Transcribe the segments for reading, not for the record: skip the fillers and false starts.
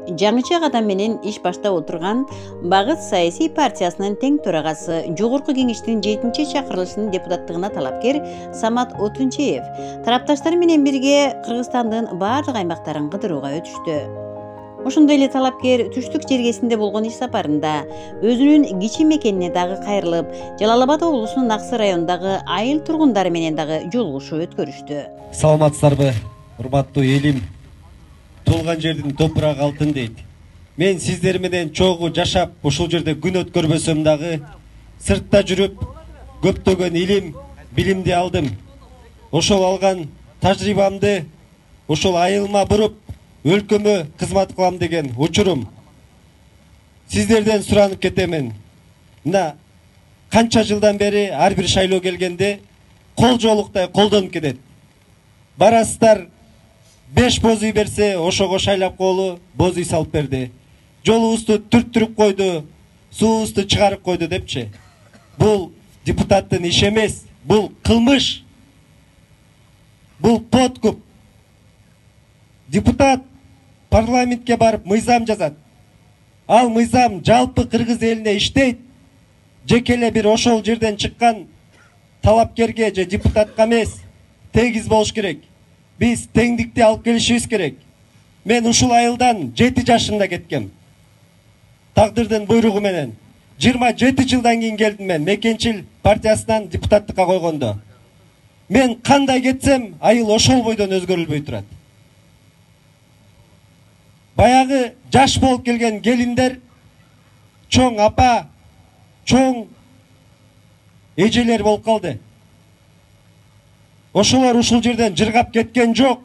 Жаңыча кадам менен иш баштап отурган Багыт саясий партиясынын тең төрагасы, жогорку кеңештин 7-чи чакырылышынын депутаттыгына талапкер Самат Отунчиев тарапташтары менен бирге Кыргызстандын баардык аймактарын кыдырууга өтүштү. Ошондой эле талапкер түштүк жергесинде болгон иш сапарында өзүнүн кичи мекенине дагы кайрылып, Жалал Абад облусунун Аксы районундагы айыл тургундары менен дагы жолугушуу өткөрүштү. Саламатсыздарбы, урматтуу элим? Туулган жердин топурагы алтын дейт. Мен сиздер менен чогуу жашап, ушул жерде күн өткөрбөсөм дагы, сыртта жүрүп, көптөгөн илим, билимди алдым. Ошол алган тажрыйбамды ошол айылыма буруп, өлкөмө кызмат кылам деген учурум. Сиздерден суранып кетемин. Мына канча жылдан бери ар бир шайлоо келгенде кол жоолуктай колдонуп кетет. Барасыздар, 5 боз үй берсе, ошого шайлап коолу боз үй салып берди. Жолубузду түрттүрүп койду, суубузду чыгарып койду депчи. Бул депутаттын иши эмес, бул кылмыш. Бул подкуп. Депутат парламентке барып мыйзам жазат. Ал мыйзам жалпы кыргыз элине иштейт. Жеке эле бир ошол жерден чыккан талапкерге же депутатка эмес, тегиз болуш керек. Biz теңдикти алып келишибиз керек. Мен ушул айылдан 7 жашымда кеткем. Тагдырдын буйругу менен 27 жылдан кийин келдим мен Мекенчил партиясынан депутаттыкка койгондо. Мен кандай кетсем, айыл ошол бойдон өзгөрүлбөй турат. Баягы жаш болуп келген келиндер, чоң апа, чоң эжелер болуп калды. Ошолор ушул жерден жыргап кеткен жок.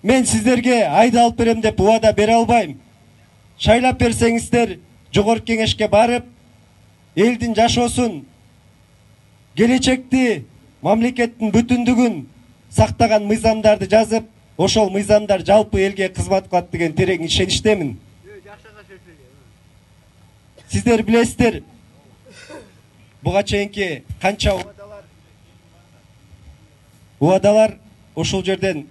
Мен сиздерге айда алып берем деп убада бере албайм. Шайлап берсеңиздер, жогорку кеңешке барып, элдин жашоосун, келечекти, мамлекеттин бүтүндүгүн сактаган мыйзамдарды жазып, ошол мыйзамдар жалпы элге кызмат кылат деген терең ишеничтемин. Сиздер билесиздер, буга чейинки канча убадалар ошол жерден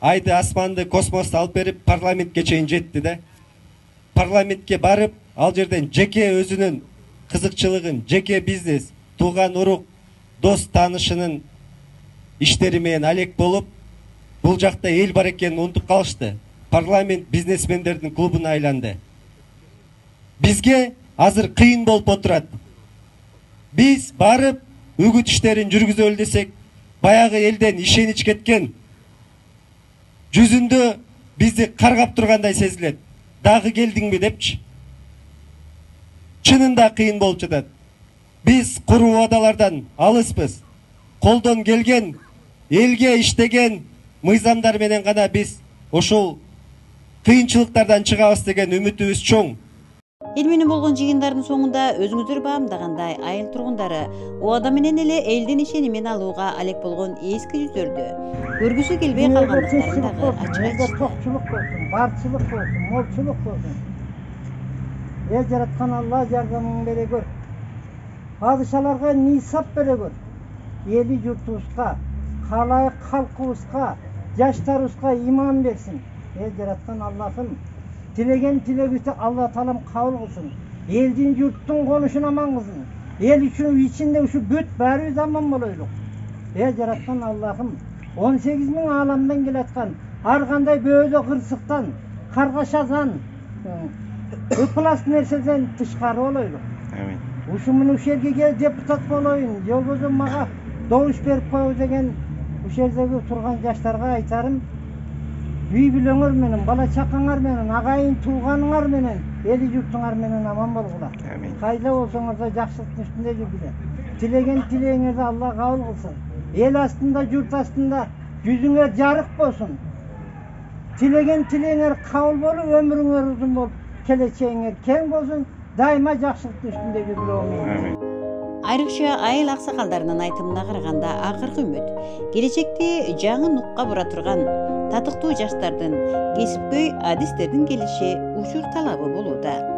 айды, асманды, космосту алып берип парламентке чейин жетти да. Парламентке барып, ал жерден жеке өзүнүн кызыкчылыгын, жеке бизнес, тууган урук, дос таанышынын иштери менен алек болуп, бул жакта эл бар экенин унутуп калышты. Парламент бизнесмендердин клубуна айланды. Бизге азыр кыйын болуп отурат. Biz barıp үгүт иштерин жүргүзөлү десек, баягы элден ишенич кеткен. Жүзүндө бизди каргап тургандай сезилет. Дагы келдиңби депчи. Чынында кыйын болуп жатат. Биз куру убадалардан алыспыз. Колдон келген, элге иштеген мыйзамдар менен гана биз ошол кыйынчылыктардан чыгабыз деген үмүтүбүз чоң. Эл менен болгон жыйындардын соңунда өзүңүздөр баамдагандай айыл тургундары убада менен эле элдин ишенимин алууга алек болгон эски жүздөрдү көргүсү келбей калгандыктарын дагы ачык айтышты. Токчулук болсун, барчылык болсун, молчулук болсун. Эл жараткан Алла жардамын бере көр. Падышаларга нисап бере көр. Эли журтубузга, калайык калкыбызга, жаштарыбызга иман берсин. Эл жараткан Аллахым Tilegen tilegüste Allah talam kabul kılsın. Eldin yurttun konuşun aman kılsın. El üçün içinde şu büt bari zaman buluyoruz. El yaratkan Allah'ım 18 bin alamdan geletkan, arkanday böyle kırsıktan, kargaşadan, ıpılas nerseden dışkarı oluyoruz. Evet. Uşumun uşerge gel deputat olayın, yol bozun mağa doğuş berip koyu degen uşerdeki turgan yaşlarga aytarım. Үй бүлөңөр менен, бала чакаңар менен, агайын тууганыңар менен, эли журтуңар менен аман болгула. Кайда болсоңор да жакшылыктын үстүндө жүргүлө. Тилеген тилегиңерди Алла кабыл кылсын. Эл астында, журт астында жүзүңөр жарык болсун. Тилеген тилегиңер кабыл болуп, өмүрүңөр узун болуп, келечегиңер кең болсун. Дайыма жакшылыктын үстүндө жүргүлө. Айрыкча айыл аксакалдарынын айтымына караганда акыркы үмүт келечекти жаңы нукка бура турган татыктуу жаштардын кесипкөй адистердин келиши учур талабы болууда.